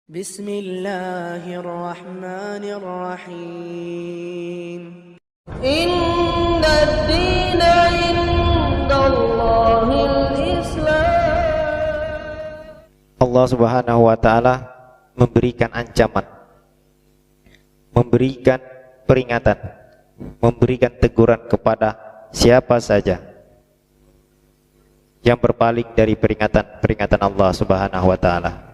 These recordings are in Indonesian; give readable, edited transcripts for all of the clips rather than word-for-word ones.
Bismillahirrahmanirrahim. Inna ad-dina indallahil Islam. Allah Subhanahu wa taala memberikan ancaman, memberikan peringatan, memberikan teguran kepada siapa saja yang berpaling dari peringatan Allah Subhanahu wa taala.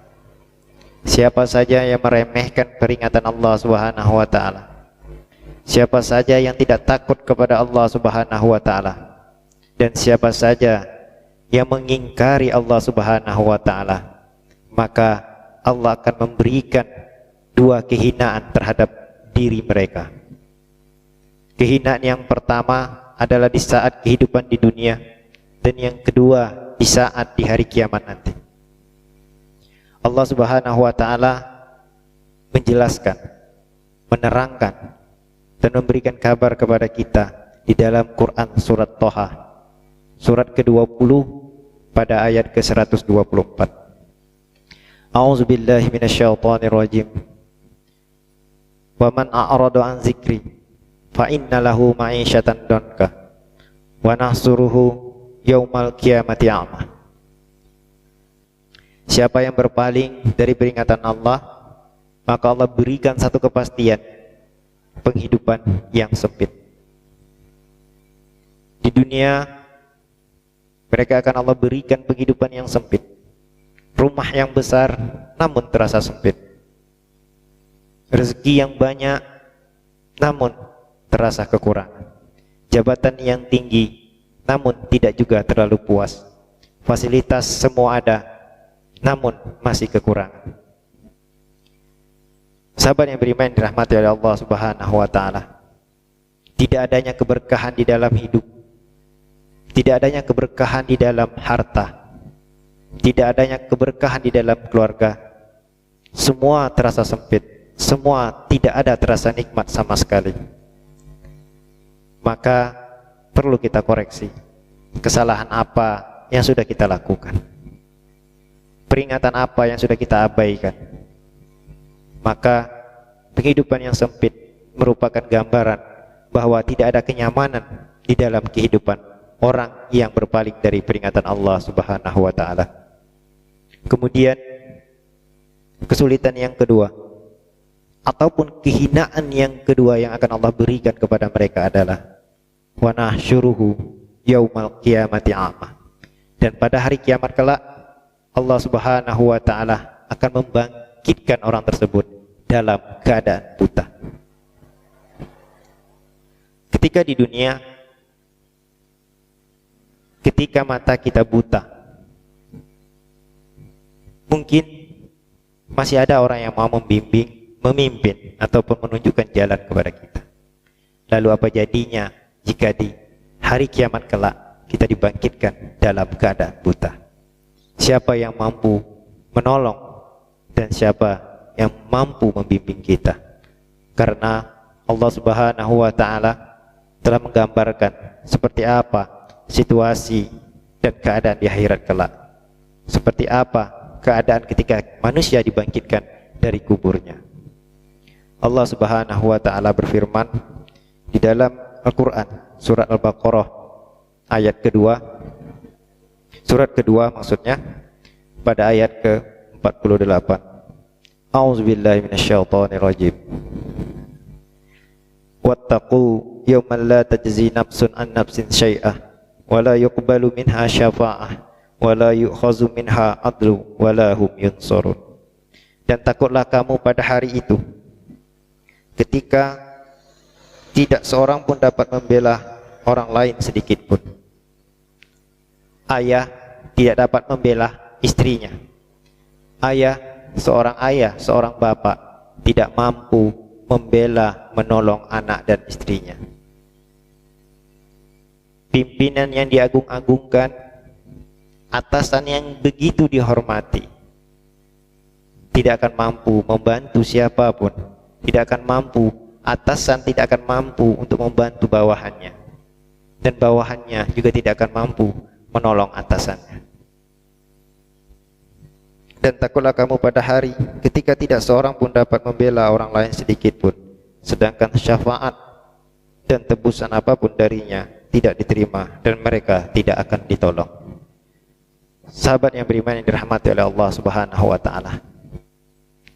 Siapa saja yang meremehkan peringatan Allah Subhanahu wa taala. Siapa saja yang tidak takut kepada Allah Subhanahu wa taala. Dan siapa saja yang mengingkari Allah Subhanahu wa taala, maka Allah akan memberikan dua kehinaan terhadap diri mereka. Kehinaan yang pertama adalah di saat kehidupan di dunia, dan yang kedua di saat di hari kiamat nanti. Allah Subhanahu wa taala menjelaskan, menerangkan dan memberikan kabar kepada kita di dalam Quran surat Thaha, surat ke-20 pada ayat ke-124. A'udzubillahi minasyaitonirrajim. Wa man a'rada an dzikri fa inna lahu ma'isyatan danka wa nahsuruhu yaumal qiyamati a'ma. Siapa yang berpaling dari peringatan Allah, maka Allah berikan satu kepastian, penghidupan yang sempit. Di dunia mereka akan Allah berikan penghidupan yang sempit, rumah yang besar namun terasa sempit, rezeki yang banyak namun terasa kekurangan, jabatan yang tinggi namun tidak juga terlalu puas, fasilitas semua ada namun masih kekurangan. Sahabat yang beriman dirahmati oleh Allah Subhanahu wa taala, tidak adanya keberkahan di dalam hidup, tidak adanya keberkahan di dalam harta, tidak adanya keberkahan di dalam keluarga. Semua terasa sempit, semua tidak ada terasa nikmat sama sekali. Maka perlu kita koreksi kesalahan apa yang sudah kita lakukan, peringatan apa yang sudah kita abaikan. Maka kehidupan yang sempit merupakan gambaran bahwa tidak ada kenyamanan di dalam kehidupan orang yang berpaling dari peringatan Allah Subhanahu wa taala. Kemudian kesulitan yang kedua ataupun kehinaan yang kedua yang akan Allah berikan kepada mereka adalah wa nahsyuruhu yaumal qiyamati a'ma. Dan pada hari kiamat kelak Allah Subhanahu wa taala akan membangkitkan orang tersebut dalam keadaan buta. Ketika di dunia, ketika mata kita buta, mungkin masih ada orang yang mau membimbing, memimpin ataupun menunjukkan jalan kepada kita. Lalu apa jadinya jika di hari kiamat kelak kita dibangkitkan dalam keadaan buta? Siapa yang mampu menolong dan siapa yang mampu membimbing kita? Karena Allah Subhanahu wa taala telah menggambarkan seperti apa situasi dan keadaan di akhirat kelak. Seperti apa keadaan ketika manusia dibangkitkan dari kuburnya. Allah Subhanahu wa taala berfirman di dalam Al-Qur'an surat Al-Baqarah ayat kedua, surat kedua maksudnya, pada ayat ke-48. A'udzubillahi minasyaitonirrajim. Wattaqu yawman la tajzi nafsun an nafsin syai'ah wa la yuqbalu minha syafa'ah wa la yu'khazu minha 'adlu wa la hum yunsarun. Dan takutlah kamu pada hari itu ketika tidak seorang pun dapat membela orang lain sedikit pun. Ayah tidak dapat membela istrinya. Ayah, seorang bapak tidak mampu membela, menolong anak dan istrinya. Pimpinan yang diagung-agungkan, atasan yang begitu dihormati, tidak akan mampu membantu siapapun, tidak akan mampu, atasan tidak akan mampu untuk membantu bawahannya, dan bawahannya juga tidak akan mampu menolong atasannya. Dan takutlah kamu pada hari ketika tidak seorang pun dapat membela orang lain sedikit pun, sedangkan syafaat dan tebusan apapun darinya tidak diterima dan mereka tidak akan ditolong. Sahabat yang beriman yang dirahmati oleh Allah Subhanahu wa taala,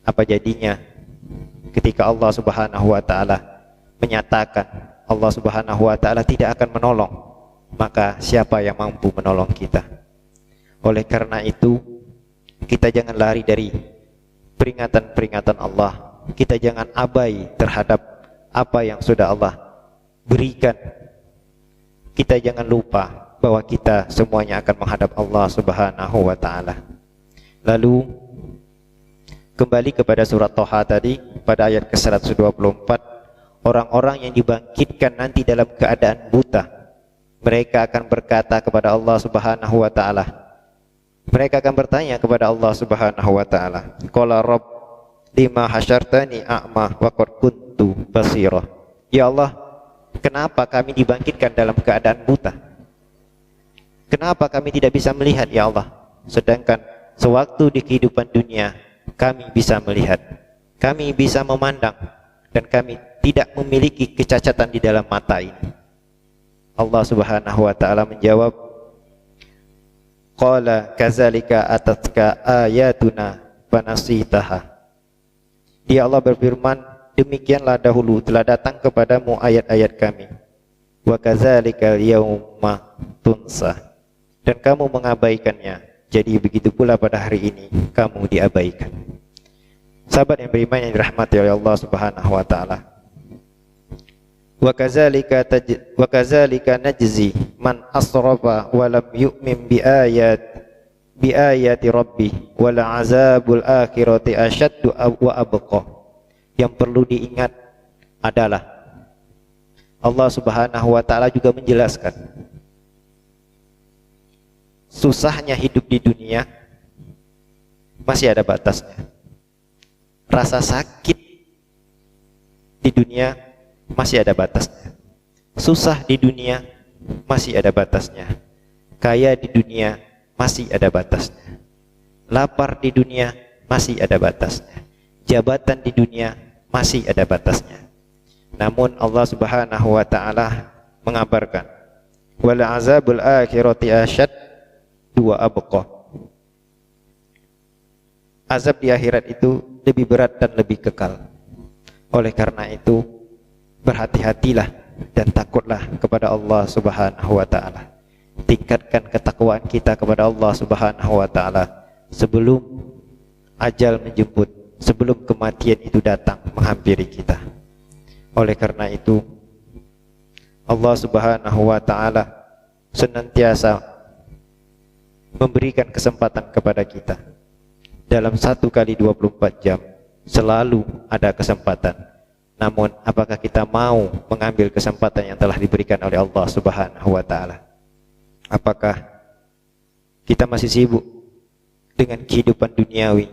apa jadinya ketika Allah Subhanahu wa taala menyatakan Allah Subhanahu wa taala tidak akan menolong, maka siapa yang mampu menolong kita? Oleh karena itu, kita jangan lari dari peringatan-peringatan Allah. Kita jangan abai terhadap apa yang sudah Allah berikan. Kita jangan lupa bahwa kita semuanya akan menghadap Allah Subhanahu wa taala. Lalu kembali kepada surat Thaha tadi pada ayat ke-124, orang-orang yang dibangkitkan nanti dalam keadaan buta, mereka akan berkata kepada Allah Subhanahu wa taala, mereka akan bertanya kepada Allah Subhanahu wa taala, qala rabb lima hasyartani a'ma wa qad kuntu basira. Ya Allah, kenapa kami dibangkitkan dalam keadaan buta? Kenapa kami tidak bisa melihat ya Allah? Sedangkan sewaktu di kehidupan dunia kami bisa melihat, kami bisa memandang, dan kami tidak memiliki kecacatan di dalam mata ini. Allah Subhanahu wa taala menjawab, qala kadzalika atatka ayatuna fanasitaha. Dia Allah berfirman, demikianlah dahulu telah datang kepadamu ayat-ayat kami. Wa kadzalikal yauma tunsa. Dan kamu mengabaikannya. Jadi begitu pula pada hari ini kamu diabaikan. Sahabat yang beriman yang dirahmati oleh Allah Subhanahu wa taala. Wa kadzalika najzi man asrafa wa lam yu'min bi ayati rabbih wal azabul akhirati asyaddu wa abqa. Yang perlu diingat adalah Allah Subhanahu wa taala juga menjelaskan susahnya hidup di dunia masih ada batasnya. Rasa sakit di dunia masih ada batasnya. Susah di dunia masih ada batasnya. Kaya di dunia masih ada batasnya. Lapar di dunia masih ada batasnya. Jabatan di dunia masih ada batasnya. Namun Allah Subhanahu wa taala mengabarkan, wal azabul akhirati asyad wa abqa. Azab di akhirat itu lebih berat dan lebih kekal. Oleh karena itu, berhati-hatilah dan takutlah kepada Allah Subhanahu wa taala. Tingkatkan ketakwaan kita kepada Allah Subhanahu wa taala sebelum ajal menjemput, sebelum kematian itu datang menghampiri kita. Oleh karena itu, Allah Subhanahu wa taala senantiasa memberikan kesempatan kepada kita. Dalam 1 kali 24 jam selalu ada kesempatan. Namun apakah kita mau mengambil kesempatan yang telah diberikan oleh Allah Subhanahu wa taala? Apakah kita masih sibuk dengan kehidupan duniawi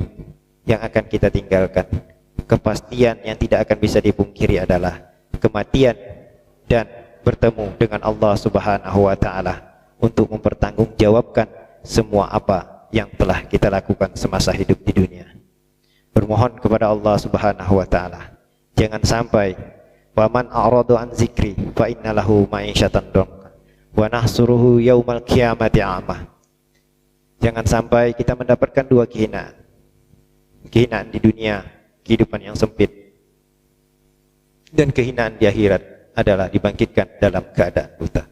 yang akan kita tinggalkan? Kepastian yang tidak akan bisa dipungkiri adalah kematian dan bertemu dengan Allah Subhanahu wa taala untuk mempertanggungjawabkan semua apa yang telah kita lakukan semasa hidup di dunia. Bermohon kepada Allah Subhanahu wa taala, jangan sampai waman a'radu an zikri fa innalahu ma'isyatan dhanka wa nahsuruhu yaumal qiyamati a'ma. Jangan sampai kita mendapatkan dua kehinaan. Kehinaan di dunia, kehidupan yang sempit, dan kehinaan di akhirat adalah dibangkitkan dalam keadaan buta.